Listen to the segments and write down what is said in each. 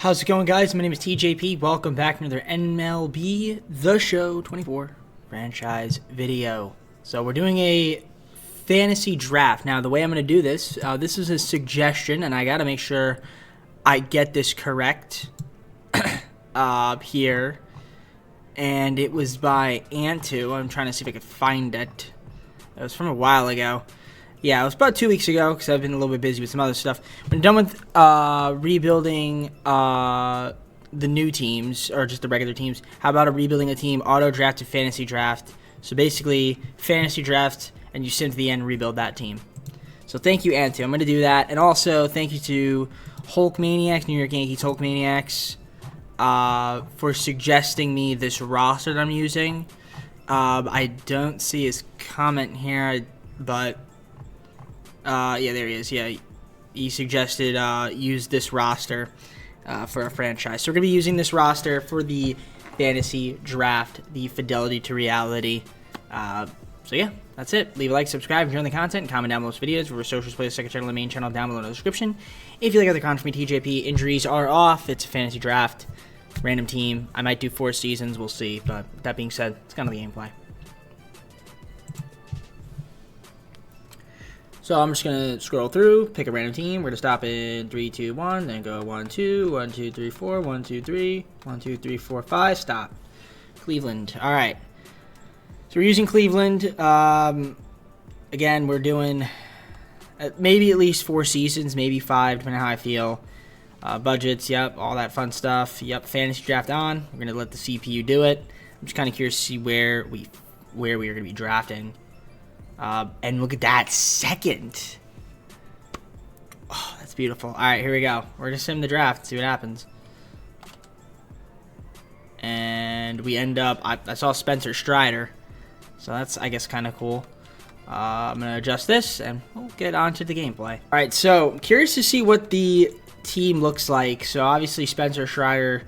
How's it going, guys? My name is TJP. Welcome back to another MLB The Show 24 franchise video. So we're doing a fantasy draft. Now, the way I'm going to do this, this is a suggestion, and I got to make sure I get this correct here. And it was by Antu. I'm trying to see if I can find it. It was from a while ago. Yeah, it was about 2 weeks ago because I've been a little bit busy with some other stuff. When done with rebuilding the new teams, or just the regular teams, how about rebuilding a team, auto draft to fantasy draft? So basically, fantasy draft, and you send to the end, rebuild that team. So thank you, Antu. I'm going to do that. And also, thank you to Hulkmaniacs, New York Yankees Hulkmaniacs, for suggesting me this roster that I'm using. I don't see his comment here, but... yeah, there he is. Yeah, he suggested use this roster for a franchise. So we're going to be using this roster for the fantasy draft, the fidelity to reality. So yeah, that's it. Leave a like, subscribe, enjoy the content, and comment down below most videos. We're socials, play the second channel, the main channel down below in the description. If you like other content from me, TJP, injuries are off. It's a fantasy draft, random team. I might do 4 seasons. We'll see. But that being said, it's kind of the gameplay. So I'm just going to scroll through, pick a random team. We're going to stop in 3, 2, 1, then go 1, 2, 1, 2, 3, 4, 1, 2, 3, 1, 2, 3, 4, 5, stop. Cleveland. All right. So we're using Cleveland. Again, we're doing maybe at least 4 seasons, maybe 5, depending on how I feel. Budgets, yep, all that fun stuff. Yep, fantasy draft on. We're going to let the CPU do it. I'm just kind of curious to see where we are going to be drafting. And look at that, second. Oh, that's beautiful. All right, here we go. We're just sim the draft, see what happens. And we end up, I saw Spencer Strider, so that's, I guess, kind of cool. I'm going to adjust this, and we'll get on to the gameplay. All right, so curious to see what the team looks like. So obviously Spencer Strider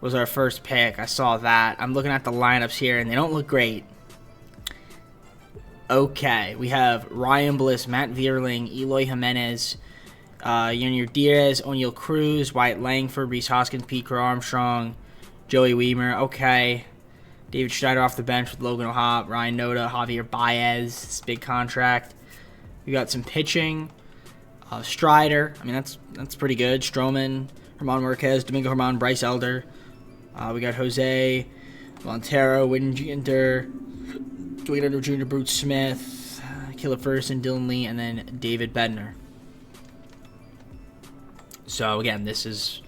was our first pick. I saw that. I'm looking at the lineups here, and they don't look great. Okay, we have Ryan Bliss, Matt Vierling, Eloy Jimenez, Yunior Diaz, O'Neal Cruz, Wyatt Langford, Reese Hoskins, Pete Crow Armstrong, Joey Weimer. Okay, David Schneider off the bench with Logan O'Hoppe, Ryan Noda, Javier Baez, this big contract. We got some pitching. Strider, I mean that's pretty good. Stroman, Herman Marquez, Domingo Herman, Bryce Elder. We got Jose Montero, Winginter, Dwayne Under Jr., Bruce Smith, Caleb Ferguson, Dylan Lee, and then David Bednar. So again, this is,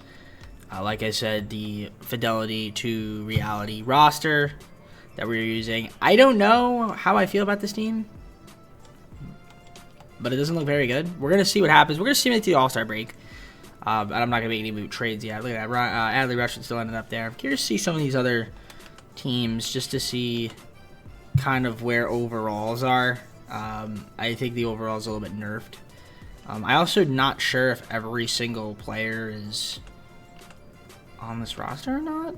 like I said, the fidelity to reality roster that we're using. I don't know how I feel about this team, but it doesn't look very good. We're going to see what happens. We're going to simulate the All-Star break. And I'm not going to make any move trades yet. Look at that. Adley Rutschman still ended up there. I'm curious to see some of these other teams just to see kind of where overalls are. I think the overalls are a little bit nerfed. I also not sure if every single player is on this roster or not.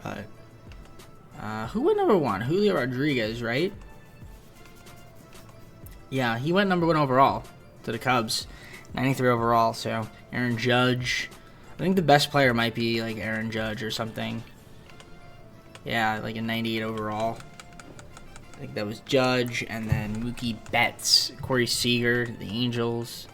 But who went number 1? Julio Rodriguez, right? Yeah, he went number 1 overall to the Cubs. 93 overall, so Aaron Judge. I think the best player might be like Aaron Judge or something. Yeah, like a 98 overall. I think that was Judge, and then Mookie Betts, Corey Seager, the Angels,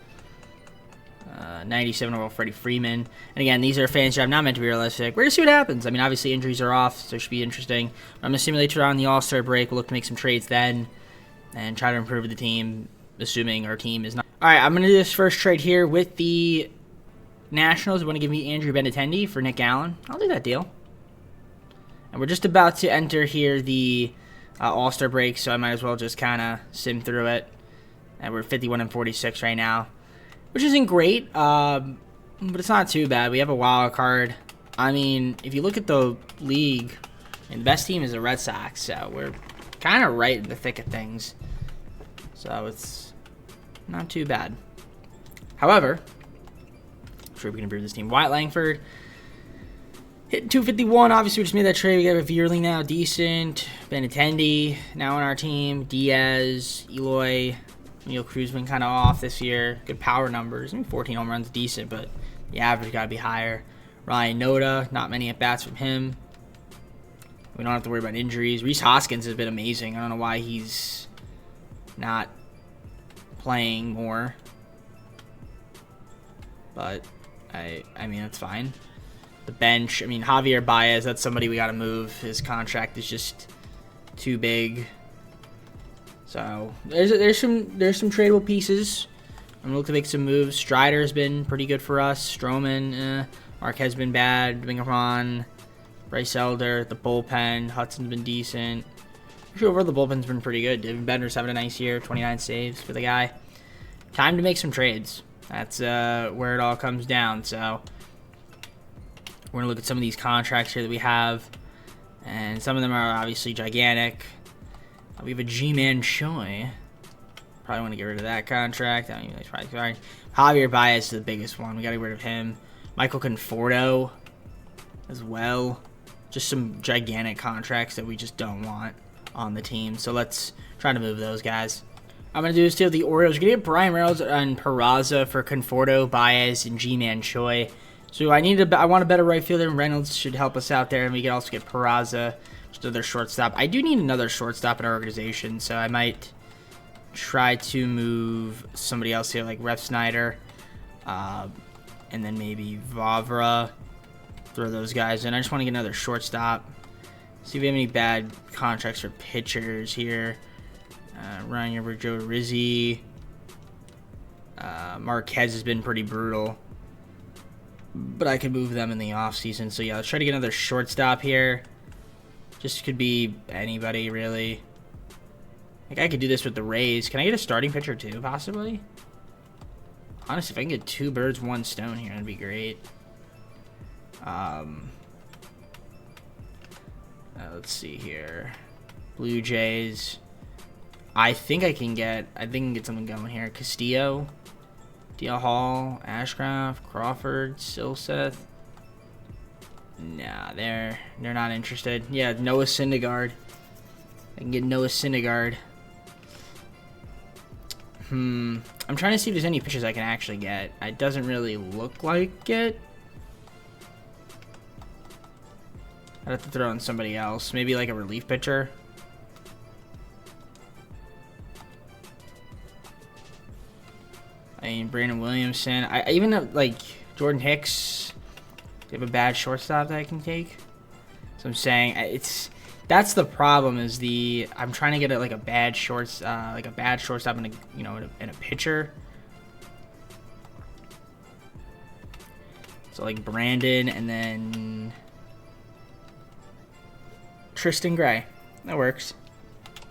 97 overall Freddie Freeman. And again, these are fantasy draft, not meant to be realistic. We're going to see what happens. I mean, obviously injuries are off, so it should be interesting. I'm going to simulate around the All-Star break. We'll look to make some trades then and try to improve the team, assuming our team is not. All right, I'm going to do this first trade here with the Nationals. They want to give me Andrew Benintendi for Nick Allen. I'll do that deal. And we're just about to enter here the All-Star break, so I might as well just kind of sim through it. And we're 51 and 46 right now, which isn't great, but it's not too bad. We have a wild card. I mean, if you look at the league, the best team is the Red Sox, so we're kind of right in the thick of things. So it's not too bad. However, I'm sure we can improve this team. Wyatt Langford hitting 251. Obviously, we just made that trade. We got a Vierling now, decent. Benintendi now on our team. Diaz, Eloy, O'Neal Cruz been kind of off this year. Good power numbers. I mean, 14 home runs, decent, but the average got to be higher. Ryan Noda, not many at-bats from him. We don't have to worry about injuries. Rhys Hoskins has been amazing. I don't know why he's not playing more. But, I mean, that's fine. The bench, I mean, Javier Baez, that's somebody we got to move. His contract is just too big. So, there's some tradable pieces. I'm looking to make some moves. Strider's been pretty good for us. Stroman, Marquez has been bad. Dominguez, Bryce Elder, the bullpen. Hudson's been decent. Actually, overall, the bullpen's been pretty good. David Bednar's having a nice year. 29 saves for the guy. Time to make some trades. That's where it all comes down. So, we're going to look at some of these contracts here that we have. And some of them are obviously gigantic. We have a G-Man Choi. Probably want to get rid of that contract. I mean, that's probably fine. Javier Baez is the biggest one. We got to get rid of him. Michael Conforto as well. Just some gigantic contracts that we just don't want on the team. So let's try to move those guys. I'm going to do is steal the Orioles. We're going to get Brian Reynolds and Peraza for Conforto, Baez, and G-Man Choi. So I want a better right fielder, and Reynolds should help us out there. And we can also get Peraza, just another shortstop. I do need another shortstop in our organization, so I might try to move somebody else here, like Ref Snyder, and then maybe Vavra. Throw those guys in. I just want to get another shortstop. See if we have any bad contracts for pitchers here. Ryan Yarbrough, Joe Rizzi. Marquez has been pretty brutal, but I could move them in the offseason. So yeah, let's try to get another shortstop here. Just could be anybody, really. Like, I could do this with the Rays. Can I get a starting pitcher, too, possibly? Honestly, if I can get 2 birds, 1 stone here, that'd be great. Let's see here. Blue Jays. I think I can get something going here. Castillo, DL Hall, Ashcraft, Crawford, Silseth. Nah, they're not interested. Yeah, Noah Syndergaard. I can get Noah Syndergaard. I'm trying to see if there's any pitchers I can actually get. It doesn't really look like it. I'd have to throw in somebody else. Maybe like a relief pitcher. I mean, Brandon Williamson. I even have, like, Jordan Hicks. Do you have a bad shortstop that I can take? So I'm saying that's the problem, is I'm trying to get a bad shortstop in a pitcher. So like Brandon and then Tristan Gray. That works.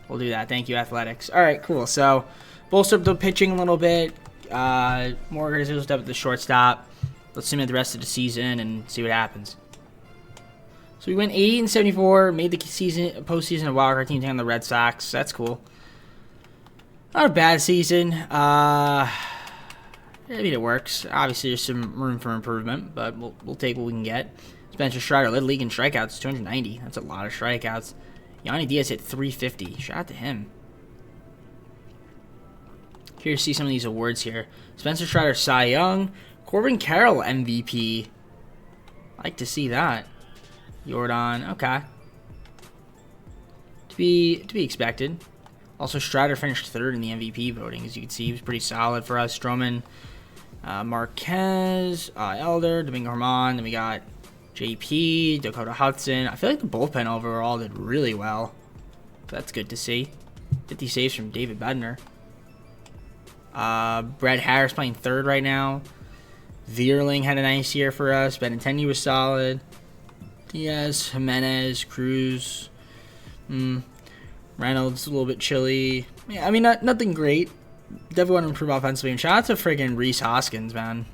We'll do that. Thank you, Athletics. All right, cool. So bolster up the pitching a little bit. More organizational stuff at the shortstop. Let's simulate the rest of the season and see what happens. So we went 80-74, made the postseason a wildcard team down the Red Sox. That's cool. Not a bad season. I mean, it works. Obviously, there's some room for improvement, but we'll take what we can get. Spencer Strider led the league in strikeouts, 290. That's a lot of strikeouts. Yanni Diaz hit 350. Shout out to him. Here to see some of these awards here. Spencer Strider, Cy Young. Corbin Carroll, MVP. Like to see that. Jordan, okay. To be expected. Also, Strider finished 3rd in the MVP voting. As you can see, he was pretty solid for us. Stroman, Marquez, Elder, Domingo Germán. Then we got JP, Dakota Hudson. I feel like the bullpen overall did really well. That's good to see. 50 saves from David Bednar. Brett Harris playing 3rd right now. Vierling had a nice year for us. Benintendi was solid. Diaz, Jimenez, Cruz. Reynolds a little bit chilly. Yeah, I mean, nothing great. Definitely want to improve offensively. And shout out to friggin' Rhys Hoskins, man.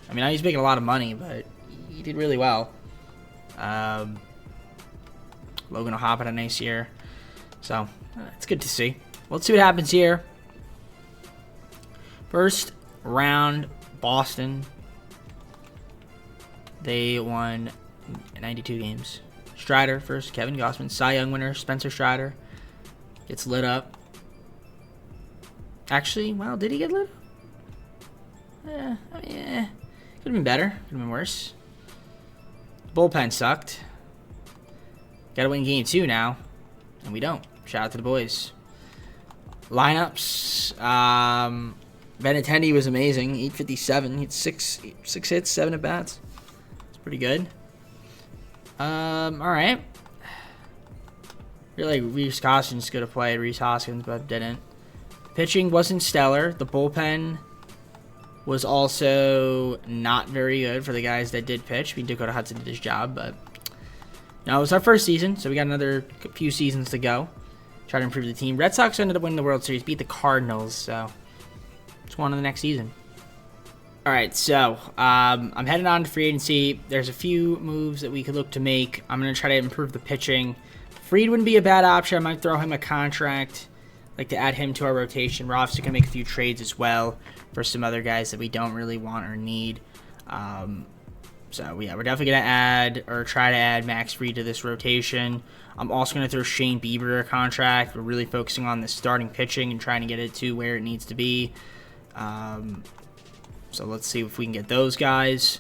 I mean, he's making a lot of money, but he did really well. Logan O'Hoppe had a nice year. So, it's good to see. Let's see what happens here. First round, Boston. They won 92 games. Strider first, Kevin Gausman. Cy Young winner, Spencer Strider. Gets lit up. Actually, well, did he get lit up? Could have been better. Could have been worse. Bullpen sucked. Gotta win game 2 now. And we don't. Shout out to the boys. Lineups. Benintendi was amazing. 857. He had six hits, 7 at bats. It's pretty good. Alright. Really, Reese Hoskins could have played Reese Hoskins, but didn't. Pitching wasn't stellar. The bullpen was also not very good for the guys that did pitch. I mean, Dakota Hudson did his job, but no, it was our first season, so we got another few seasons to go. Try to improve the team. Red Sox ended up winning the World Series, beat the Cardinals, so it's on to the next season. All right, so I'm heading on to free agency. There's a few moves that we could look to make. I'm going to try to improve the pitching. Fried wouldn't be a bad option. I might throw him a contract. Like to add him to our rotation. We're obviously going to make a few trades as well for some other guys that we don't really want or need. So, yeah, we're definitely going to add or try to add Max Fried to this rotation. I'm also going to throw Shane Bieber a contract. We're really focusing on the starting pitching and trying to get it to where it needs to be. So let's see if we can get those guys.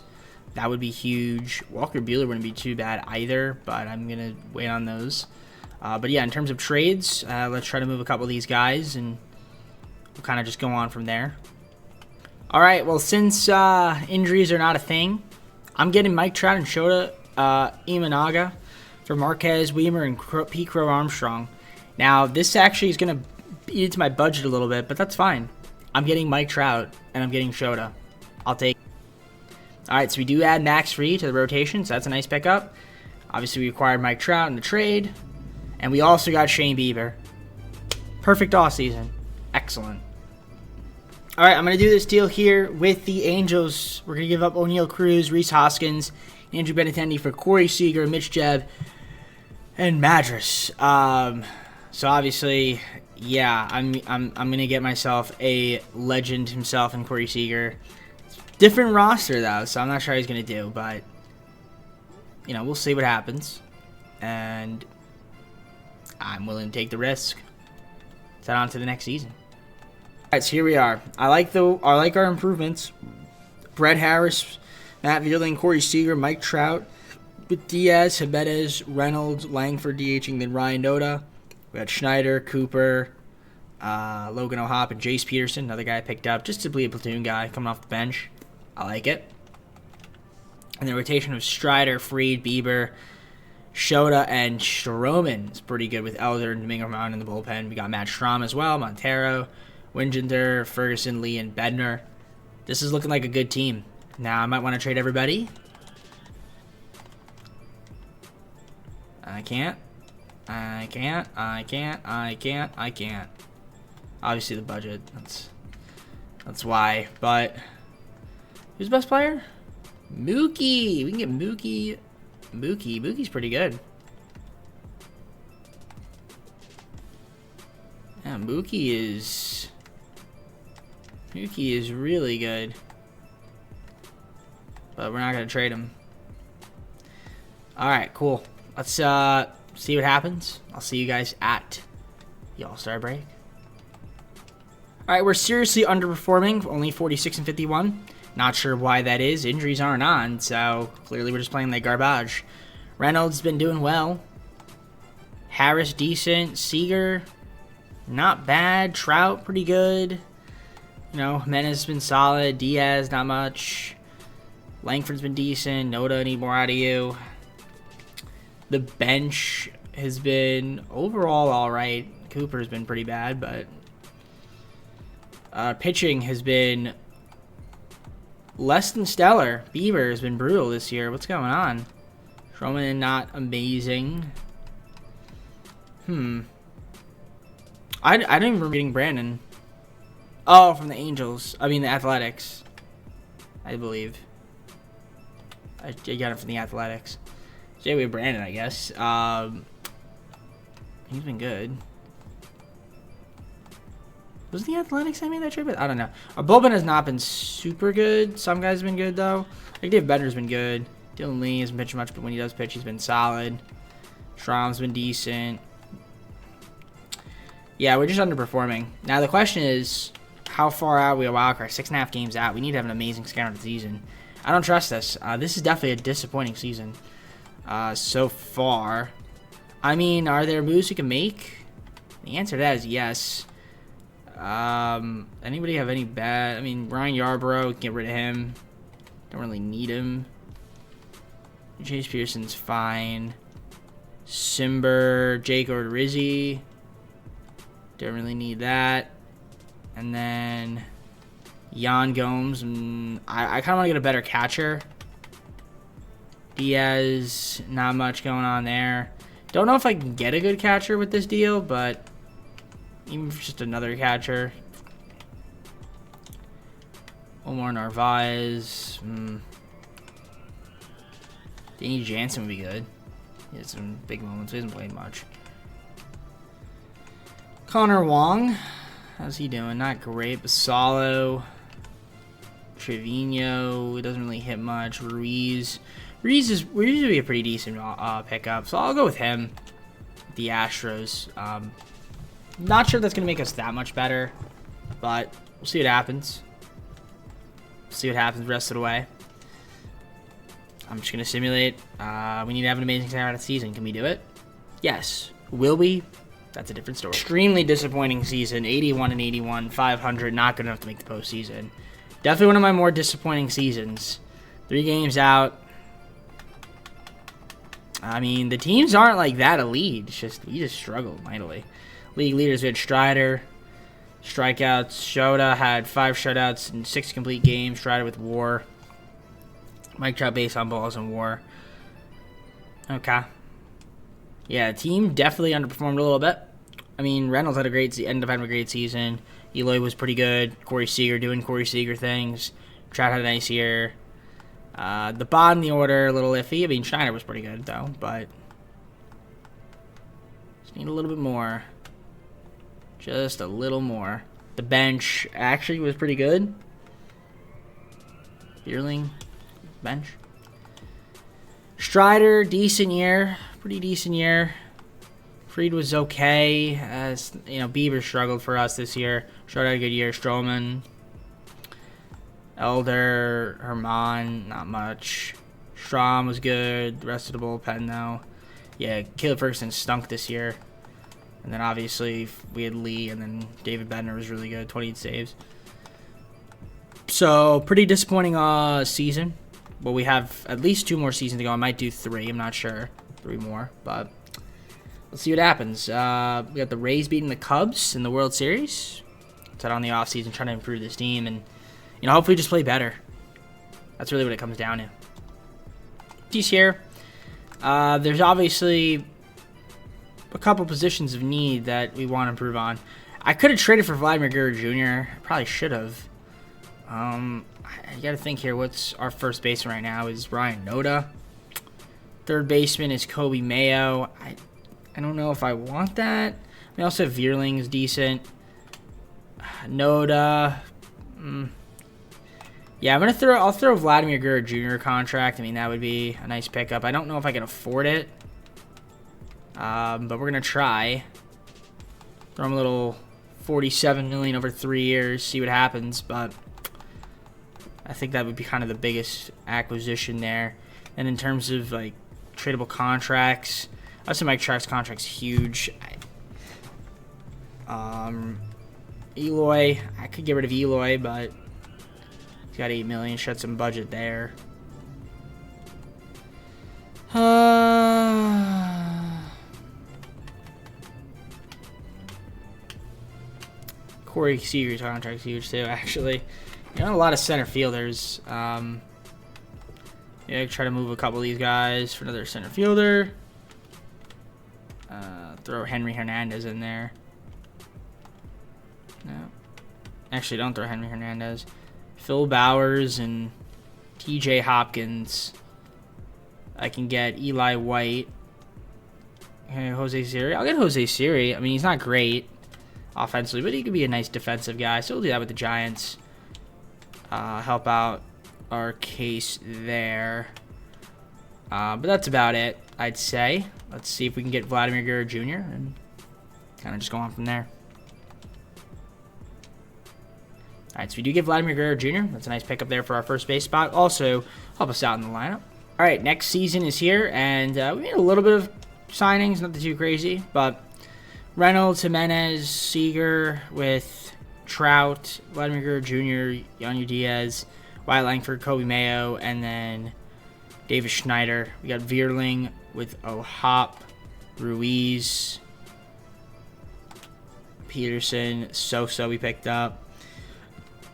That would be huge. Walker Buehler wouldn't be too bad either, but I'm going to wait on those. But yeah, in terms of trades, let's try to move a couple of these guys, and we'll kind of just go on from there. All right, well, since injuries are not a thing, I'm getting Mike Trout and Shota Imanaga for Marquez, Weimer, and Pete Crow Armstrong. Now, this actually is going to eat into my budget a little bit, but that's fine. I'm getting Mike Trout, and I'm getting Shota. I'll take it. All right, so we do add Max Fried to the rotation, so that's a nice pickup. Obviously, we acquired Mike Trout in the trade. And we also got Shane Bieber. Perfect offseason. Excellent. All right, I'm going to do this deal here with the Angels. We're going to give up O'Neal Cruz, Reese Hoskins, Andrew Benintendi for Corey Seager, Mitch Jebb, and Madras. So obviously, yeah, I'm going to get myself a legend himself in Corey Seager. Different roster, though, so I'm not sure how he's going to do. But, you know, we'll see what happens. And I'm willing to take the risk. Let's head on to the next season. All right, so here we are. I like our improvements. Brett Harris, Matt Vierling, Corey Seager, Mike Trout, with Diaz, Jimenez, Reynolds, Langford DHing, then Ryan Noda. We got Schneider, Cooper, Logan O'Hoppe, and Jace Peterson, another guy I picked up just to be a platoon guy coming off the bench. I like it. And the rotation of Strider, Fried, Bieber, Shota, and Stroman is pretty good with Elder and Domingo Román in the bullpen. We got Matt Strom as well, Montero, Wingender, Ferguson, Lee, and Bednar. This is looking like a good team. Now, I might want to trade everybody. I can't. Obviously, the budget. That's why. But who's the best player? Mookie. We can get Mookie. Mookie's pretty good. Yeah, Mookie is really good. But we're not gonna trade him. Alright, cool. Let's see what happens. I'll see you guys at the All-Star break. Alright, we're seriously underperforming, only 46 and 51. Not sure why that is. Injuries aren't on, so clearly we're just playing like garbage. Reynolds has been doing well. Harris, decent. Seager, not bad. Trout, pretty good. You know, Jimenez has been solid. Diaz, not much. Langford's been decent. Noda, need more out of you. The bench has been overall all right. Cooper's been pretty bad, but pitching has been less than stellar. Bieber has been brutal this year. What's going on? Stroman not amazing. I don't even remember getting Brandon. Oh, from the Angels. I mean the Athletics, I believe. I got it from the Athletics. J.W. Brandon, I guess. He's been good. Was the Athletics I made that trade with? I don't know. Our bullpen has not been super good. Some guys have been good, though. Like Dave Bednar's been good. Dylan Lee hasn't pitched much, but when he does pitch, he's been solid. Strom's been decent. Yeah, we're just underperforming. Now, the question is, how far out are we a wild card? 6.5 games out. We need to have an amazing schedule of the season. I don't trust this. This is definitely a disappointing season. so far. I mean, are there moves we can make? The answer to that is yes. Anybody have any bad? I mean, Ryan Yarbrough, get rid of him. Don't really need him. Chase Pearson's fine. Simber, Jake Odorizzi. Don't really need that. And then Jan Gomes. I kind of want to get a better catcher. Diaz, not much going on there. Don't know if I can get a good catcher with this deal, but even for just another catcher. Omar Narvaez. Danny Jansen would be good. He had some big moments. He hasn't played much. Connor Wong. How's he doing? Not great. Basalo. Trevino. He doesn't really hit much. Ruiz would be a pretty decent pickup. So I'll go with him. The Astros. Not sure that's going to make us that much better. But we'll see what happens. See what happens the rest of the way. I'm just going to simulate. We need to have an amazing start of the season. Can we do it? Yes. Will we? That's a different story. Extremely disappointing season. 81 and 81. 500. Not good enough to make the postseason. Definitely one of my more disappointing seasons. 3 games out. I mean, the teams aren't like that elite. It's just, we just struggled mightily. League leaders, we had Strider. Strikeouts. Shota had 5 shutouts in 6 complete games. Strider with WAR. Mike Trout base on balls and WAR. Okay. Yeah, team definitely underperformed a little bit. I mean, Reynolds had a great ended up having a great season. Eloy was pretty good. Corey Seager doing Corey Seager things. Trout had a nice year. The bottom of the order, a little iffy. I mean, Schneider was pretty good, though, but just need a little bit more. Just a little more. The bench actually was pretty good. Bierling, bench. Strider, decent year. Pretty decent year. Fried was okay. As you know, Bieber struggled for us this year. Schroeder had a good year. Stroman. Elder, Herman, not much. Strom was good. The rest of the bullpen, though. Yeah, Caleb Ferguson stunk this year. And then, obviously, we had Lee, and then David Bednar was really good, 28 saves. So, pretty disappointing season. Well, we have at least 2 more seasons to go. I might do 3. I'm not sure. 3 more, but let's see what happens. We got the Rays beating the Cubs in the World Series. Set on the offseason, trying to improve this team, and hopefully just play better. That's really what it comes down to. He's here. There's obviously a couple positions of need that we want to improve on. I could have traded for Vladimir Guerrero Jr. Probably should have. I got to think here. What's our first baseman right now is Ryan Noda. Third baseman is Kobe Mayo. I don't know if I want that. We also have Vierling is decent. Noda. Yeah, I'll throw Vladimir Guerrero Jr. contract. I mean, that would be a nice pickup. I don't know if I can afford it. But we're gonna try. Throw him a little $47 million over 3 years, see what happens. But I think that would be kind of the biggest acquisition there. And in terms of like tradable contracts, I would say Mike Trout's contract's huge. Eloy, I could get rid of Eloy, but he's got $8 million, shed some budget there. Corey Seager's contract's huge too, actually. A lot of center fielders. Yeah, try to move a couple of these guys for another center fielder. Throw Henry Hernandez in there. No. Actually, don't throw Henry Hernandez. Phil Bowers and TJ Hopkins. I can get Eli White. Okay, Jose Siri. I'll get Jose Siri. I mean, he's not great offensively, but he could be a nice defensive guy. So we'll do that with the Giants. Help out our case there. But that's about it, I'd say. Let's see if we can get Vladimir Guerrero Jr. and kind of just go on from there. All right, so we do get Vladimir Guerrero Jr. That's a nice pickup there for our first base spot. Also, help us out in the lineup. All right, next season is here, and we made a little bit of signings, nothing too crazy, but Reynolds, Jimenez, Seager with Trout, Vladimir Guerrero Jr., Yanyu Diaz, Wyatt Langford, Kobe Mayo, and then Davis Schneider. We got Vierling with O'Hop, Ruiz, Peterson, Sosa we picked up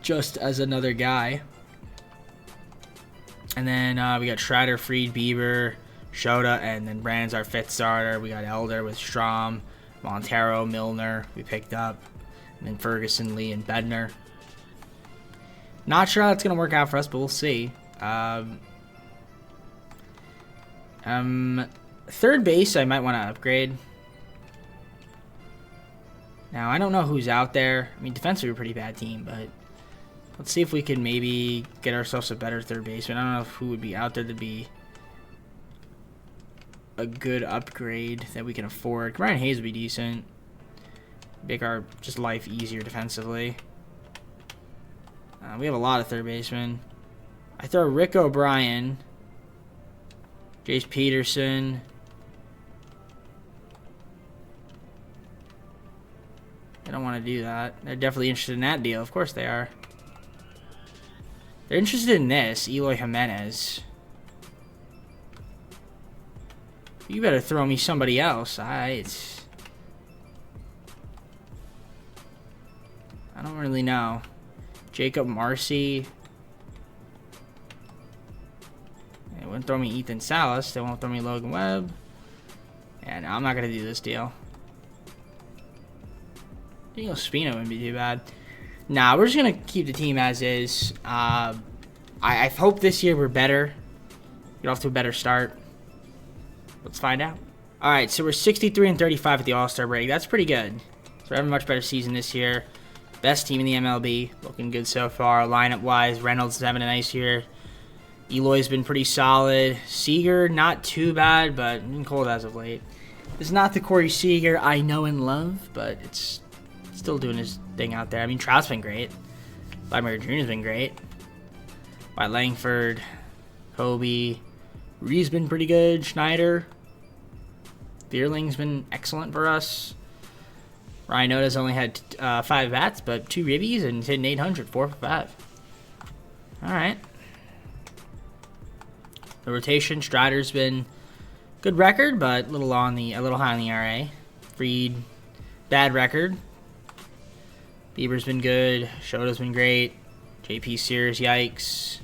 just as another guy. And then we got Schrader, Fried, Bieber, Shota, and then Brandon's our 5th starter. We got Elder with Strom, Montero, Milner we picked up, and then Ferguson, Lee, and Bednar. Not sure how that's going to work out for us, but we'll see. Third base I might want to upgrade. Now, I don't know who's out there. I mean, defensively we're a pretty bad team, but let's see if we can maybe get ourselves a better third baseman. I don't know who would be out there to be a good upgrade that we can afford. Ryan Hayes would be decent. Make our just life easier defensively. We have a lot of third basemen. I throw Rick O'Brien, Jace Peterson. I don't want to do that. They're definitely interested in that deal. Of course they are. They're interested in this, Eloy Jimenez. You better throw me somebody else. I don't really know. Jacob Marcy. They wouldn't throw me Ethan Salas. They won't throw me Logan Webb. Yeah, no, I'm not going to do this deal. Spino wouldn't be too bad. Nah, we're just going to keep the team as is. I hope this year we're better. Get off to a better start. Let's find out. All right, so we're 63-35 at the All-Star break. That's pretty good. So we're having a much better season this year. Best team in the MLB. Looking good so far. Lineup-wise, Reynolds is having a nice year. Eloy's been pretty solid. Seager, not too bad, but cold as of late. It's not the Corey Seager I know and love, but it's still doing his thing out there. I mean, Trout's been great. Vladimir Jr.'s been great. Wyatt Langford, Kobe, Ree's been pretty good. Schneider, Vierling's been excellent for us. Ryan Noda's only had 5 bats, but 2 ribbies and hitting 800, 4 for 5. All right. The rotation, Strider's been good record, but a little high on the ERA. Fried, bad record. Bieber's been good. Shota's been great. JP Sears, yikes.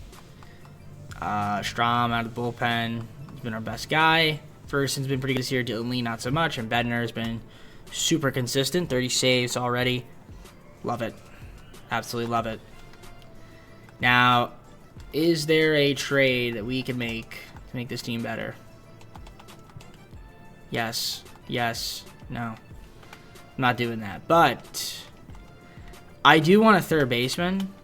Strom out of the bullpen. He's been our best guy. Ferguson's been pretty good this year. Dylan Lee, not so much. And Bednar has been super consistent. 30 saves already. Love it. Absolutely love it. Now, is there a trade that we can make to make this team better? Yes. Yes. No. I'm not doing that. But I do want a third baseman.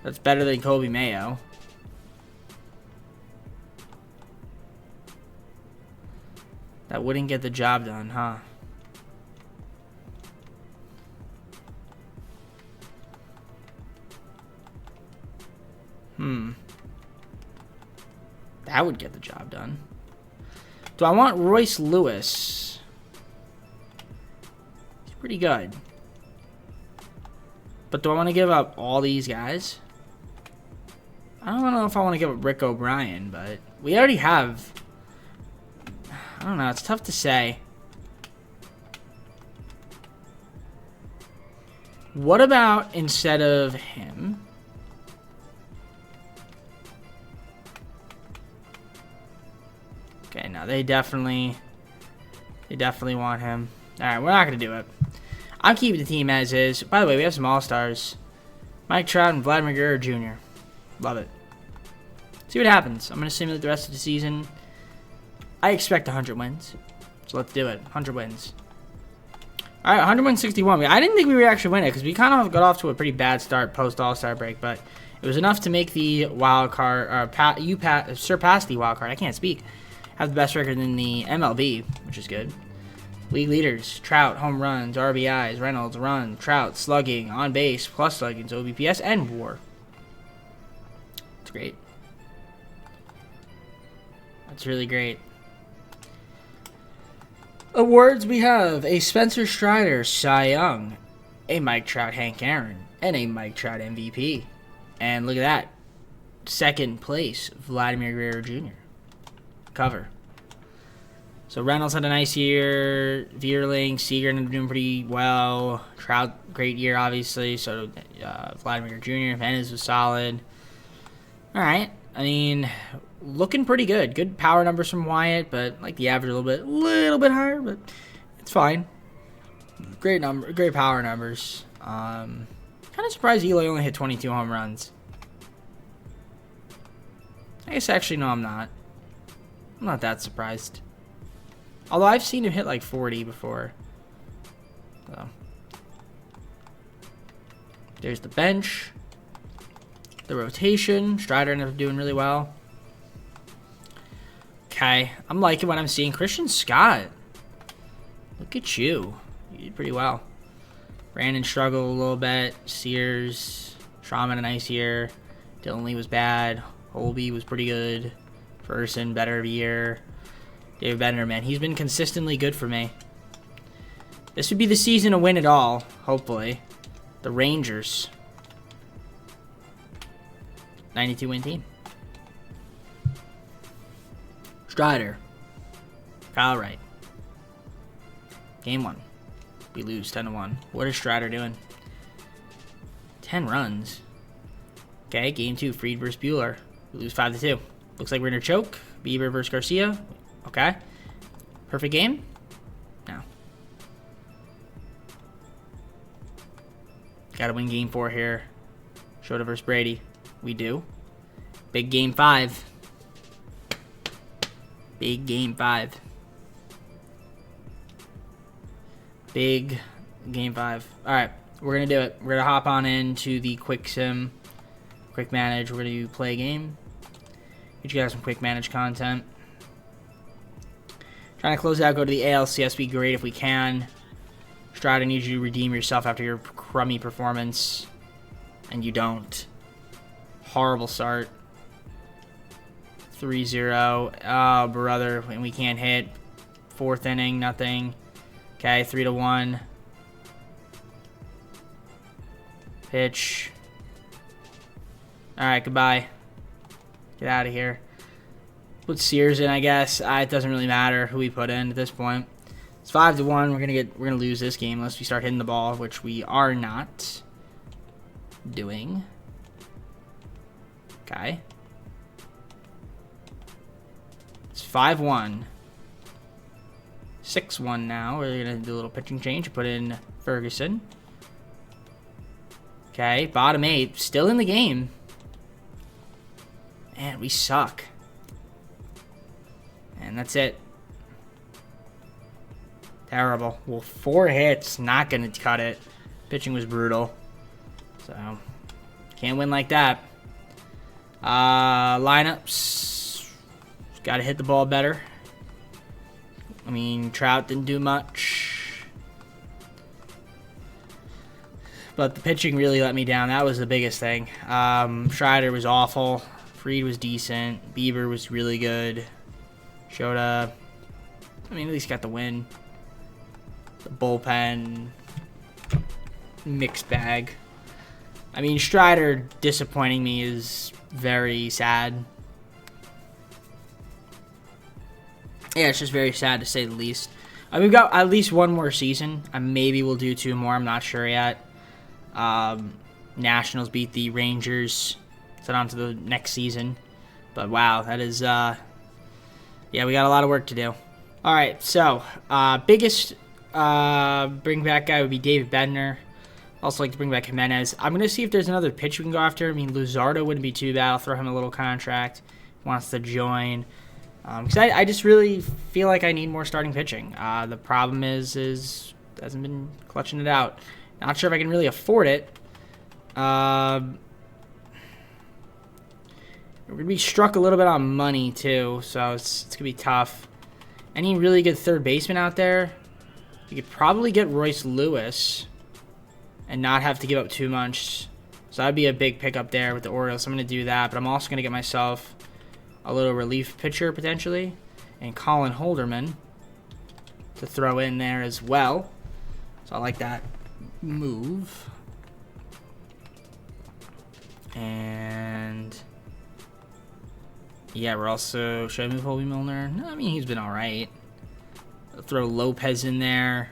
That's better than Kobe Mayo. That wouldn't get the job done, huh? That would get the job done. Do I want Royce Lewis? He's pretty good. But do I want to give up all these guys? I don't know if I want to give up Rick O'Brien, but we already have... I don't know. It's tough to say. What about instead of him... Okay, no, they definitely want him. All right, we're not going to do it. I'm keeping the team as is. By the way, we have some All-Stars. Mike Trout and Vladimir Guerrero Jr. Love it. See what happens. I'm going to simulate the rest of the season. I expect 100 wins. So let's do it. 100 wins. All right, 161. I didn't think we would actually win it because we kind of got off to a pretty bad start post All-Star break, but it was enough to make the wild card, surpass the wild card. I can't speak. Have the best record in the MLB, which is good. League leaders: Trout, home runs, RBIs, Reynolds, run, Trout, slugging, on base, plus sluggings, OBPS, and WAR. great. That's really great. Awards, we have a Spencer Strider Cy Young, a Mike Trout Hank Aaron, and a Mike Trout MVP. And look at that. Second place, Vladimir Guerrero Jr. Cover. So Reynolds had a nice year. Vierling, Seager ended up doing pretty well. Trout, great year, obviously. So Vladimir Jr. Venice was solid. All right. I mean, looking pretty good. Good power numbers from Wyatt, but like the average a little bit higher, but it's fine. Great power numbers. Kind of surprised Eloy only hit 22 home runs. I guess actually no, I'm not. I'm not that surprised. Although I've seen him hit like 40 before. So there's the bench. The rotation. Strider ended up doing really well. Okay. I'm liking what I'm seeing. Christian Scott. Look at you. You did pretty well. Brandon struggled a little bit. Sears. Strom had a nice year. Dylan Lee was bad. Holby was pretty good. Ferguson, better of a year. David Bender, man, he's been consistently good for me. This would be the season to win it all, hopefully. The Rangers. 92 win team. Strider. Kyle Wright. Game 1. We lose 10-1. What is Strider doing? 10 runs. Okay, game 2. Fried versus Bueller. We lose 5-2. Looks like we're in a choke. Bieber versus Garcia. Okay. Perfect game? No. Gotta win game 4 here. Shota versus Brady. We do. Big game 5. Big game 5. Big game 5. Alright, we're gonna do it. We're gonna hop on into the quick sim. Quick manage. We're gonna play a game. Get you guys some quick manage content. Trying to close out, go to the ALCS, be great if we can. Strider needs you to redeem yourself after your crummy performance. And you don't. Horrible start. 3-0. Oh, brother. And we can't hit. 4th inning, nothing. Okay, 3-1. Pitch. Alright, goodbye. Get out of here. Put Sears in, I guess. It doesn't really matter who we put in at this point. It's 5-1. We're gonna lose this game unless we start hitting the ball, which we are not doing. Okay. It's 5-1. 6-1 now. We're gonna do a little pitching change. Put in Ferguson. Okay, bottom 8, still in the game. Man, we suck. And that's it. Terrible. Well, 4 hits, not going to cut it. Pitching was brutal. So, can't win like that. Lineups. Got to hit the ball better. I mean, Trout didn't do much. But the pitching really let me down. That was the biggest thing. Strider was awful. Fried was decent. Bieber was really good. Shota, I mean, at least got the win. The bullpen, mixed bag. I mean, Strider disappointing me is very sad. Yeah, it's just very sad to say the least. We've got at least one more season. Maybe we'll do 2 more. I'm not sure yet. Nationals beat the Rangers. So on to the next season. But wow, that is... yeah, we got a lot of work to do. All right, so biggest bring back guy would be David Bednar. Also like to bring back Jimenez. I'm going to see if there's another pitch we can go after. I mean, Luzardo wouldn't be too bad. I'll throw him a little contract. He wants to join. Because I just really feel like I need more starting pitching. The problem is hasn't been clutching it out. Not sure if I can really afford it. We're going to be struck a little bit on money, too, so it's going to be tough. Any really good third baseman out there? You could probably get Royce Lewis and not have to give up too much So that'd be a big pickup there with the Orioles. So I'm going to do that, but I'm also going to get myself a little relief pitcher potentially, and Colin Holderman to throw in there as well. So I like that move. And yeah, we're also, should I move Holby Milner? No, I mean, he's been all right. I'll throw Lopez in there.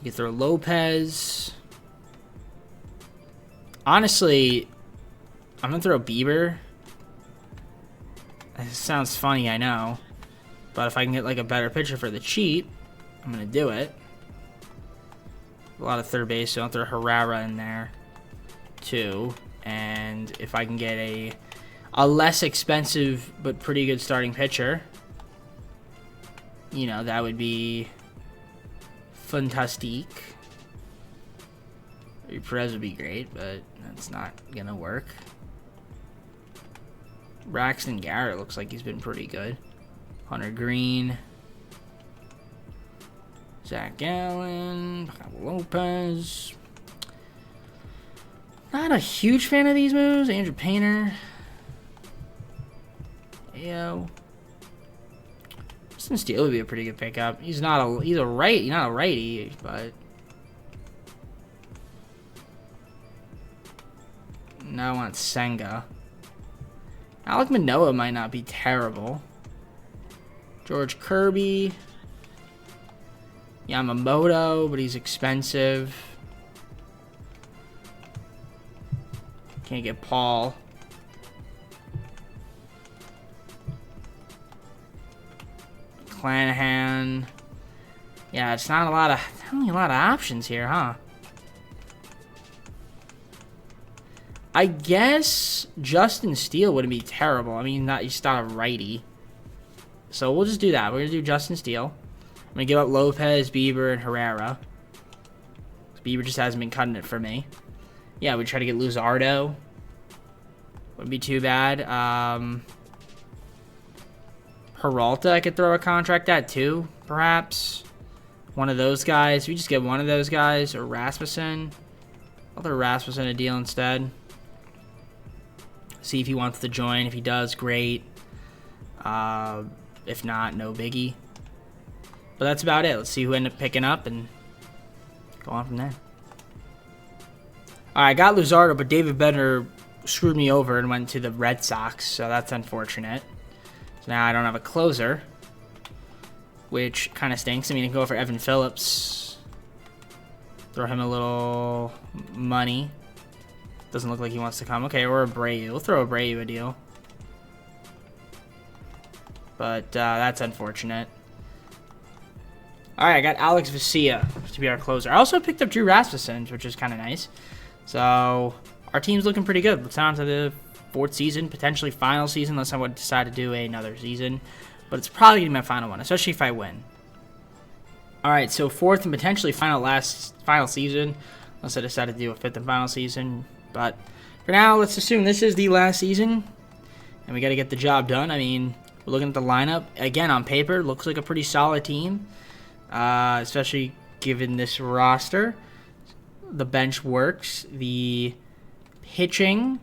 You can throw Lopez. Honestly, I'm going to throw Bieber. It sounds funny, I know. But if I can get like a better pitcher for the cheap, I'm going to do it. A lot of third base, so I'll throw Herrera in there too. And if I can get a less expensive but pretty good starting pitcher, you know, that would be fantastic. Perez would be great, but that's not going to work. Braxton Garrett looks like he's been pretty good. Hunter Green. Zach Gallen. Lopez. Not a huge fan of these moves. Andrew Painter. Ayo. Justin Steele would be a pretty good pickup. He's not a righty, but now I want Senga. Alek Manoah might not be terrible. George Kirby. Yamamoto, but he's expensive. Can't get Paul. Clanahan. Yeah, it's not a lot of options here, huh? I guess Justin Steele wouldn't be terrible. I mean, he's not a righty. So we'll just do that. We're going to do Justin Steele. I'm going to give up Lopez, Bieber, and Herrera. Bieber just hasn't been cutting it for me. Yeah, we try to get Luzardo. Wouldn't be too bad. Peralta, I could throw a contract at too, perhaps. One of those guys. We just get one of those guys. Or Rasmussen. I'll throw Rasmussen a deal instead. See if he wants to join. If he does, great. If not, no biggie. But that's about it. Let's see who ended up picking up and go on from there. Alright, I got Luzardo, but David Bednar screwed me over and went to the Red Sox, so that's unfortunate. So now I don't have a closer, which kind of stinks. I mean, I can go for Evan Phillips. Throw him a little money. Doesn't look like he wants to come. Okay, or Abreu. We'll throw Abreu a deal. But that's unfortunate. Alright, I got Alex Vesia to be our closer. I also picked up Drew Rasmussen, which is kind of nice. So, our team's looking pretty good. It's on to the fourth season, potentially final season, unless I would decide to do another season. But it's probably going to be my final one, especially if I win. Alright, so fourth and potentially final season, unless I decide to do a fifth and final season. But for now, let's assume this is the last season, and we got to get the job done. I mean, we're looking at the lineup. Again, on paper, looks like a pretty solid team, especially given this roster. The bench works. The pitching,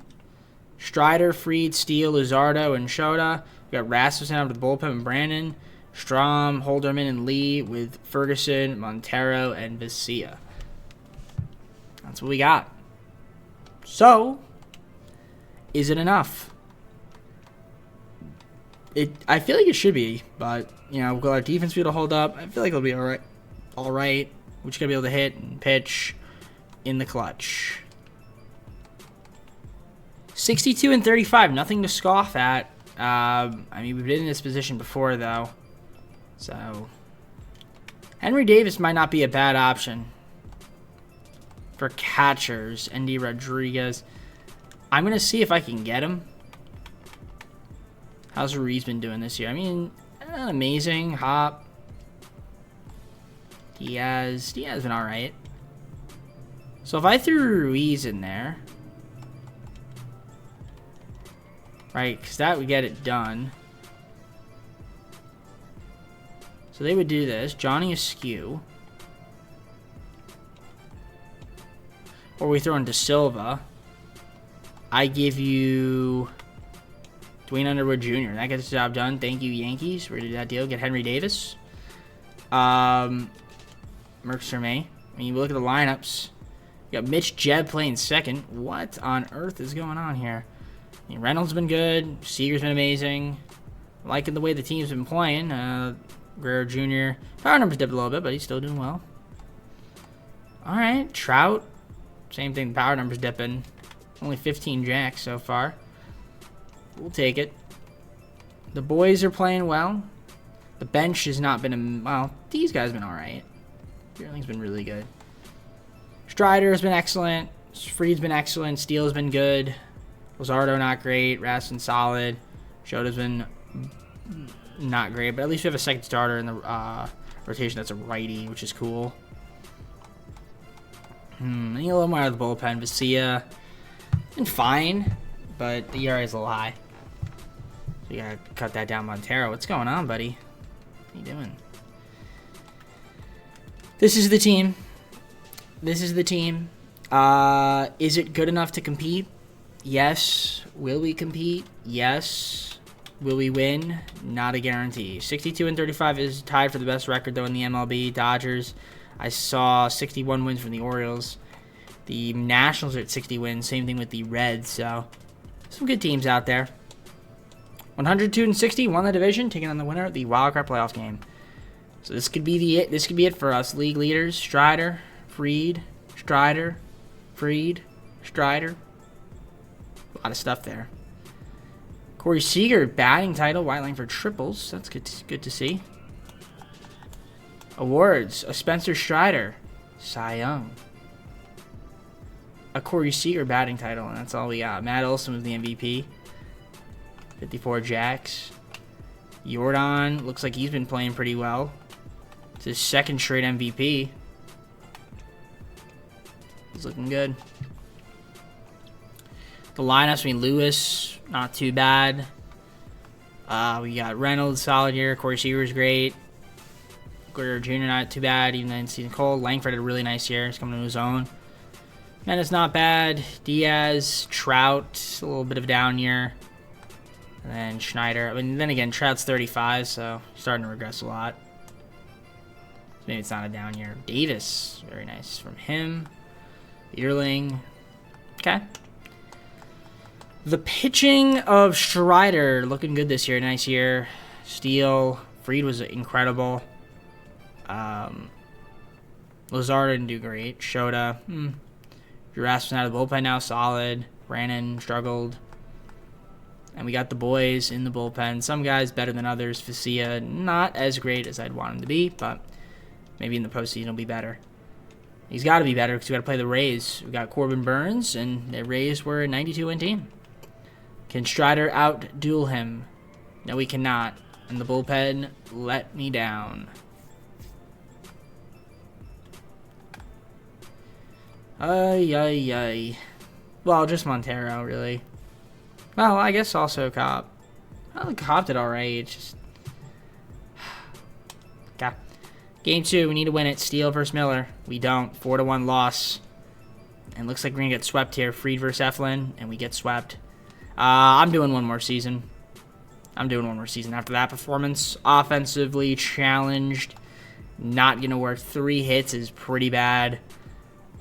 Strider, Fried, Steele, Luzardo, and Shota. We got Rasmussen out of the bullpen and Brandon, Strom, Holderman, and Lee with Ferguson, Montero, and Vesia. That's what we got. So, is it enough? I feel like it should be, but, you know, will our defense be able to hold up? I feel like it'll be alright. Alright. We're just going to be able to hit and pitch in the clutch. 62 and 35. Nothing to scoff at. I mean, we've been in this position before, though. So, Henry Davis might not be a bad option for catchers. Andy Rodriguez. I'm going to see if I can get him. How's Ruiz been doing this year? I mean, amazing. Hop. Diaz been alright. So if I threw Ruiz in there, right, because that would get it done. So they would do this. Johnny Askew. Or we throw into Silva. I give you Dwayne Underwood Jr. That gets the job done. Thank you, Yankees. Ready to do that deal. Get Henry Davis. Merckx May. I mean, you look at the lineups. You got Mitch Jebb playing second. What on earth is going on here? I mean, Reynolds been good. Seager's been amazing. I'm liking the way the team's been playing. Guerrero Jr. Power numbers dipped a little bit, but he's still doing well. All right, Trout. Same thing. Power numbers dipping. Only 15 jacks so far. We'll take it. The boys are playing well. The bench has not been well. These guys have been all right. Everything's been really good. Strider has been excellent. Fried's been excellent. Steele's been good. Luzardo not great. Rastin solid. Shota's been not great, but at least we have a second starter in the rotation that's a righty, which is cool. I need a little more out of the bullpen. Vesia been fine, but the ERA is a little high. So you gotta cut that down. Montero, what's going on, buddy? What are you doing? This is the team. This is the team. Is it good enough to compete? Yes. Will we compete? Yes. Will we win? Not a guarantee. 62-35 is tied for the best record, though, in the MLB. Dodgers, I saw 61 wins from the Orioles. The Nationals are at 60 wins. Same thing with the Reds. So, some good teams out there. 102-60 won the division, taking on the winner of the Wild Card playoff game. So this could be it for us. League leaders: Strider, Fried, Strider, Fried, Strider. A lot of stuff there. Corey Seager batting title, White Langford triples. That's good to see. Awards: a Spencer Strider, Cy Young. A Corey Seager batting title, and that's all we got. Matt Olson was the MVP. 54 jacks. Jordan looks like he's been playing pretty well. It's his second straight MVP. He's looking good. The lineups, I mean, Lewis, not too bad. We got Reynolds, solid year. Corey Seager's great. Guerrero Jr., not too bad, even in season cold. Langford had a really nice year. He's coming to his own. Menace, not bad. Diaz, Trout, a little bit of a down year. And then Schneider. I mean, then again, Trout's 35, so starting to regress a lot. So maybe it's not a down year. Davis, very nice from him. Earling. Okay. The pitching of Strider looking good this year. Nice year. Steele. Fried was incredible. Luzardo didn't do great. Shota. Jurassic out of the bullpen now. Solid. Brannon struggled. And we got the boys in the bullpen. Some guys better than others. Vesia, not as great as I'd want him to be, but maybe in the postseason he'll be better. He's got to be better because we got to play the Rays. We got Corbin Burns, and the Rays were a 92-win team. Can Strider out-duel him? No, he cannot. And the bullpen let me down. Ay, ay, ay. Well, just Montero, really. Well, I guess also Cobb. Well, Cobb did alright. It's just... Okay. Game 2, we need to win it. Steele versus Miller. We don't. 4-1 loss. And looks like we're going to get swept here. Fried versus Eflin, and we get swept. I'm doing one more season. After that performance. Offensively challenged. Not going to work. 3 hits is pretty bad.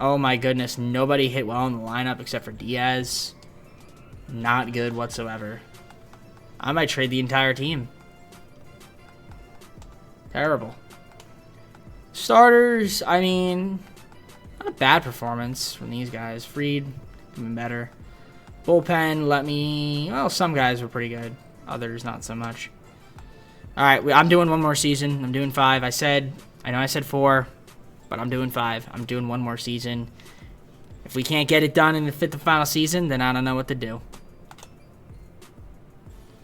Oh my goodness. Nobody hit well in the lineup except for Diaz. Not good whatsoever. I might trade the entire team. Terrible. Starters, I mean, not a bad performance from these guys. Fried, even better. Bullpen, well, some guys were pretty good. Others, not so much. All right, I'm doing one more season. I'm doing 5. I know I said 4, but I'm doing 5. I'm doing one more season. If we can't get it done in the 5th and final season, then I don't know what to do.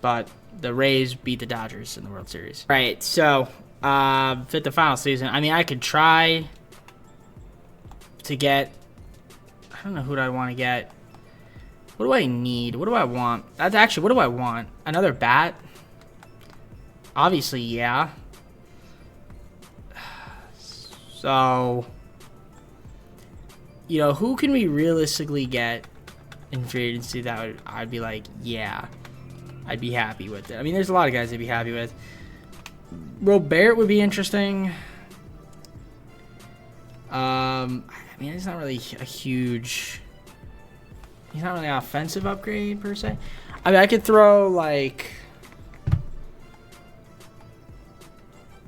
But the Rays beat the Dodgers in the World Series. All right, so 5th and final season. I mean, I could try to get... I don't know who do I want to get. What do I need? What do I want? That's actually, what do I want? Another bat? Obviously, yeah. So... you know, who can we realistically get in free agency that I'd be like, yeah, I'd be happy with it. I mean, there's a lot of guys I'd be happy with. Robert would be interesting. I mean, he's not really a huge... He's not really an offensive upgrade, per se. I mean, I could throw, like...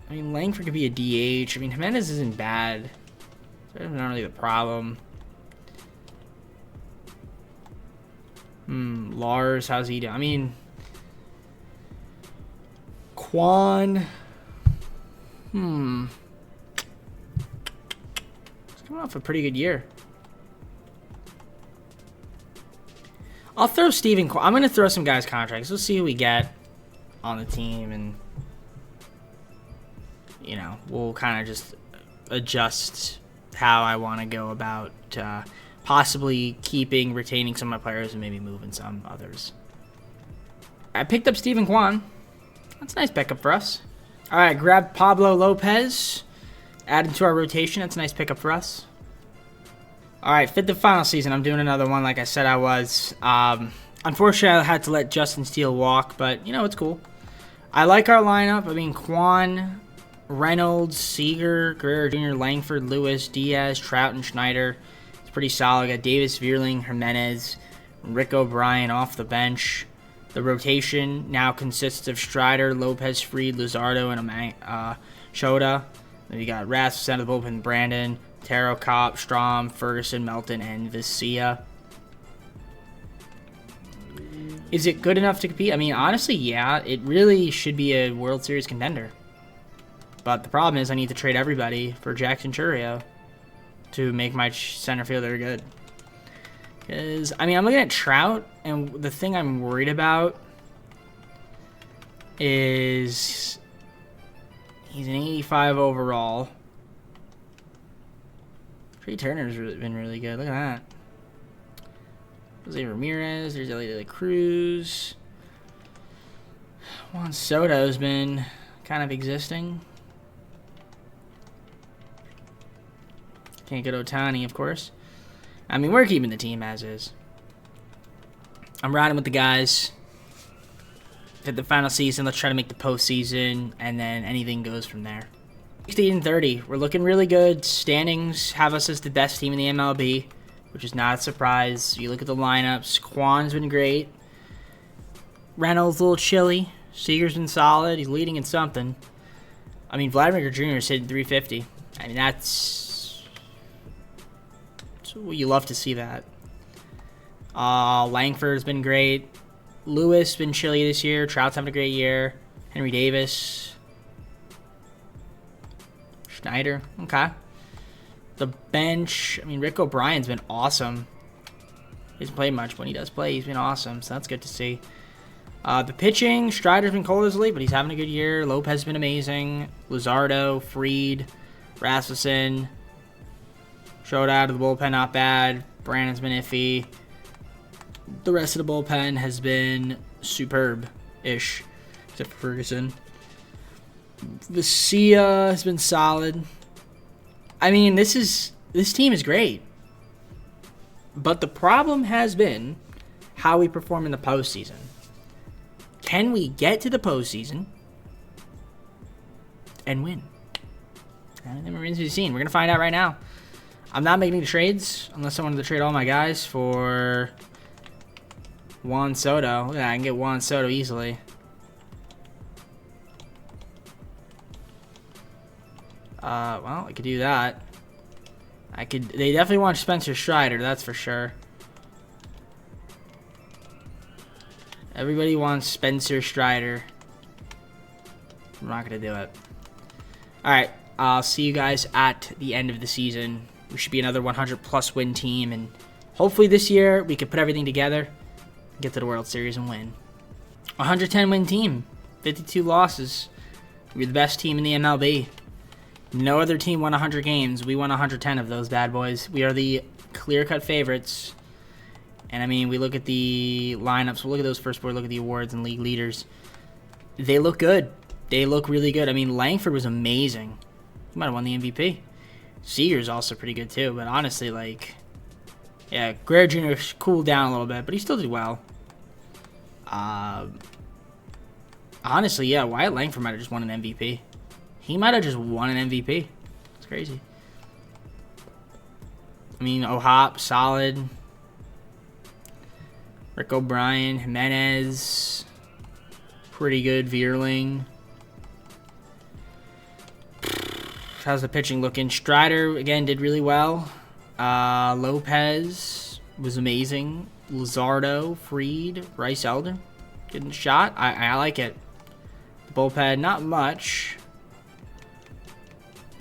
I mean, Langford could be a DH. I mean, Jimenez isn't bad. That's not really the problem. Lars, how's he doing? I mean... Quan... He's coming off a pretty good year. I'll throw Steven Quan. I'm going to throw some guys' contracts. We'll see who we get on the team, and, you know, we'll kind of just adjust how I want to go about possibly retaining some of my players and maybe moving some others. I picked up Steven Quan. That's a nice pickup for us. All right, grabbed Pablo Lopez. Add him to our rotation. That's a nice pickup for us. All right, fit the final season. I'm doing another one like I said I was. Unfortunately, I had to let Justin Steele walk, but, you know, it's cool. I like our lineup. I mean, Quan, Reynolds, Seager, Guerrero Jr., Langford, Lewis, Diaz, Trout, and Schneider. It's pretty solid. Got Davis, Vierling, Jimenez, Rick O'Brien off the bench. The rotation now consists of Strider, Lopez, Fried, Luzardo, and Shota. Then you got Rasmus out of the bullpen, Brandon, Taro, Kopp, Strom, Ferguson, Melton, and Vicia. Is it good enough to compete? I mean, honestly, yeah. It really should be a World Series contender. But the problem is I need to trade everybody for Jackson Chourio to make my center fielder good. Because, I mean, I'm looking at Trout, and the thing I'm worried about is he's an 85 overall. Trey Turner's been really good. Look at that. Jose Ramirez. There's Elliot De La Cruz. Juan Soto's been kind of existing. Can't get Ohtani, of course. I mean, we're keeping the team as is. I'm riding with the guys. At the final season, let's try to make the postseason, and then anything goes from there. 16-30, we're looking really good. Standings have us as the best team in the MLB, which is not a surprise. You look at the lineups. Quan's been great. Reynolds a little chilly. Seager's been solid. He's leading in something. I mean, Vladimir Jr. is hitting 350. I mean, that's you love to see that. Langford's been great. Lewis been chilly this year. Trout's having a great year. Henry Davis. Schneider. Okay. The bench. I mean, Rick O'Brien's been awesome. He doesn't play much. When he does play, he's been awesome. So that's good to see. The pitching. Strider's been cold as late, but he's having a good year. Lopez has been amazing. Luzardo, Fried, Rasmussen. Showed out of the bullpen, not bad. Brandon's been iffy. The rest of the bullpen has been superb-ish, except for Ferguson. Vicia has been solid. I mean, this team is great. But the problem has been how we perform in the postseason. Can we get to the postseason and win? That remains to be seen. We're going to find out right now. I'm not making any trades unless I wanted to trade all my guys for Juan Soto. Yeah, I can get Juan Soto easily. Well, I could do that. They definitely want Spencer Strider, that's for sure. Everybody wants Spencer Strider. I'm not going to do it. Alright, I'll see you guys at the end of the season. We should be another 100-plus win team, and hopefully this year we can put everything together, get to the World Series, and win. 110-win team, 52 losses. We're the best team in the MLB. No other team won 100 games. We won 110 of those bad boys. We are the clear-cut favorites. And, I mean, we look at the lineups. We'll look at those first four. Look at the awards and league leaders. They look good. They look really good. I mean, Langford was amazing. He might have won the MVP. Seager's also pretty good, too. But, honestly, like, Yeah, Guerrero Jr. cooled down a little bit, but he still did well. Honestly, yeah, Wyatt Langford might have just won an MVP. He might have just won an MVP. It's crazy. I mean, O'Hop, solid. Rick O'Brien, Jimenez, pretty good. Vierling. How's the pitching looking? Strider, again, did really well. Lopez was amazing. Luzardo, Fried, Rice Elder getting a shot. I like it. The bullpen, not much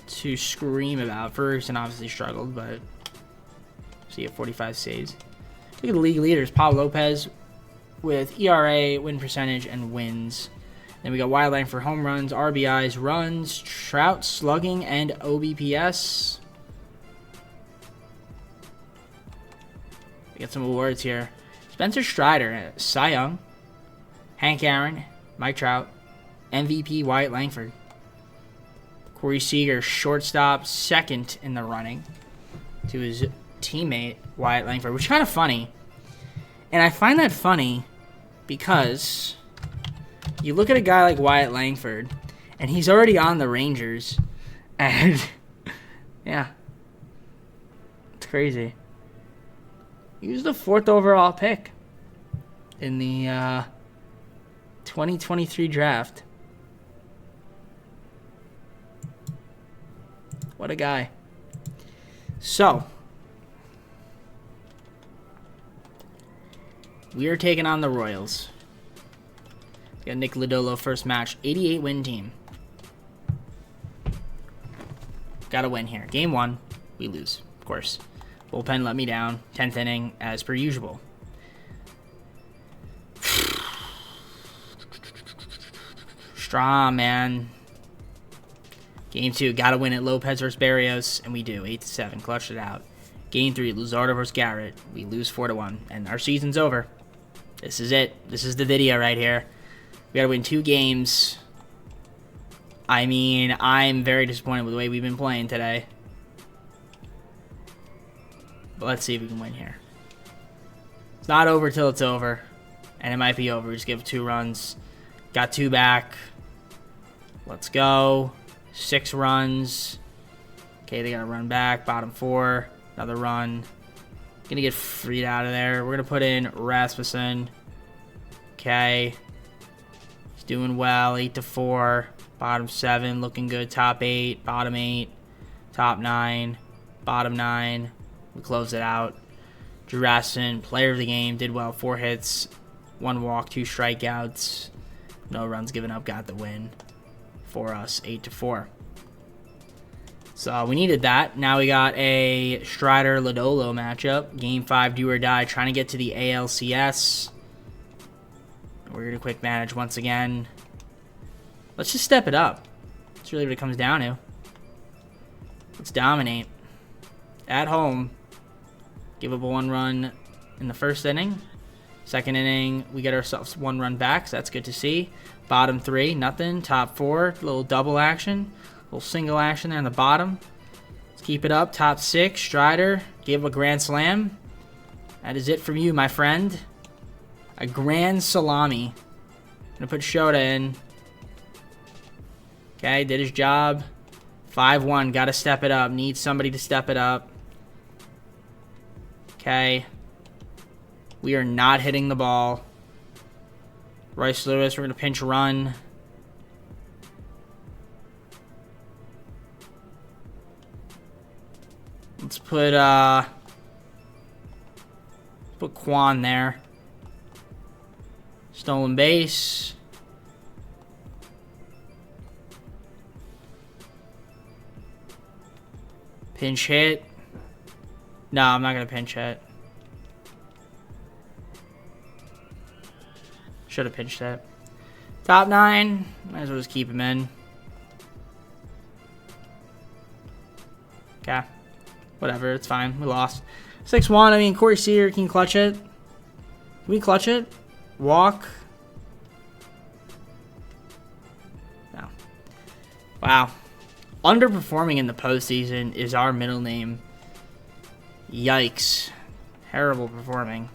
to scream about. Ferguson obviously struggled, but see at 45 saves. Look at the league leaders. Pablo Lopez with ERA, win percentage, and wins. Then we got Wyatt Langford for home runs, RBIs, runs, Trout, slugging, and OBPS. We got some awards here. Spencer Strider, Cy Young, Hank Aaron, Mike Trout, MVP Wyatt Langford. Corey Seager, shortstop, second in the running to his teammate Wyatt Langford, which is kind of funny. And I find that funny because you look at a guy like Wyatt Langford, and he's already on the Rangers, and yeah, it's crazy. He was the 4th overall pick in the 2023 draft. What a guy. So, we are taking on the Royals. Got Nick Lodolo first match. 88 win team. Got to win here. Game 1, we lose, of course. Bullpen let me down. 10th inning, as per usual. Strong, man. Game 2, got to win it. Lopez versus Barrios, and we do. 8-7, clutched it out. Game 3, Luzardo versus Garrett. We lose 4-1, and our season's over. This is it. This is the video right here. We got to win 2 games. I mean, I'm very disappointed with the way we've been playing today. But let's see if we can win here. It's not over till it's over. And it might be over. We just give 2 runs. Got 2 back. Let's go. 6 runs. Okay, they got to run back. Bottom 4. Another run. Gonna get freed out of there. We're gonna put in Rasmussen. Okay. He's doing well. 8-4. Bottom 7. Looking good. Top 8. Bottom 8. Top 9. Bottom 9. We close it out. Jurasin, player of the game, did well. 4 hits, 1 walk, 2 strikeouts. No runs given up. Got the win for us. 8-4. So we needed that. Now we got a Strider-Lodolo matchup. Game 5, do or die. Trying to get to the ALCS. We're going to quick manage once again. Let's just step it up. That's really what it comes down to. Let's dominate. At home. Give up a 1 run in the first inning. Second inning, we get ourselves 1 run back, so that's good to see. Bottom 3, nothing. Top 4, little double action. Little single action there on the bottom. Let's keep it up. Top 6, Strider. Gave up a grand slam. That is it from you, my friend. A grand salami. Gonna put Shota in. Okay, did his job. 5-1, gotta step it up. Need somebody to step it up. Okay. We are not hitting the ball. Rice Lewis, we're going to pinch run. Let's put Quan there. Stolen base. Pinch hit. No, I'm not going to pinch hit. Should have pinched that. Top 9. Might as well just keep him in. Okay. Whatever, it's fine. We lost. 6-1. I mean, Corey Seager, can you clutch it? Can we clutch it? Walk. No. Wow. Underperforming in the postseason is our middle name. Yikes. terrible performing.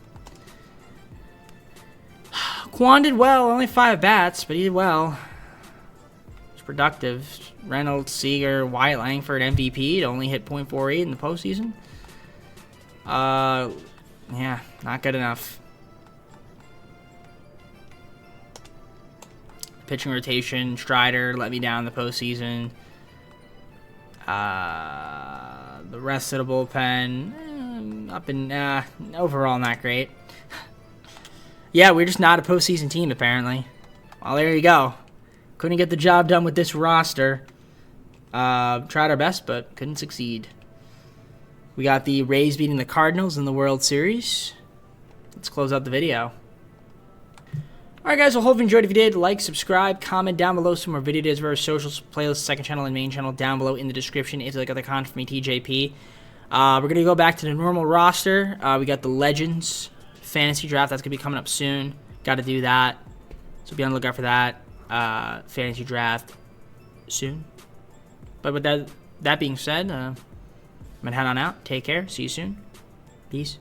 Quan did well, only 5 bats, but he did well. He's productive. Reynolds, Seager, Wyatt Langford, MVP, only hit .48 in the postseason. Yeah, not good enough. Pitching rotation, Strider let me down in the postseason. The rest of the bullpen, up in overall not great. Yeah, we're just not a postseason team apparently. Well, there you go. Couldn't get the job done with this roster. Tried our best, but couldn't succeed. We got the Rays beating the Cardinals in the World Series. Let's close out the video. Alright guys, I hope you enjoyed. If you did, like, subscribe, comment down below some more video videos for our socials, playlist, second channel, and main channel down below in the description if you like other content from me, TJP. We're going to go back to the normal roster. We got the Legends Fantasy Draft. That's going to be coming up soon. Got to do that. So be on the lookout for that. Fantasy Draft soon. But with that being said, I'm going to head on out. Take care. See you soon. Peace.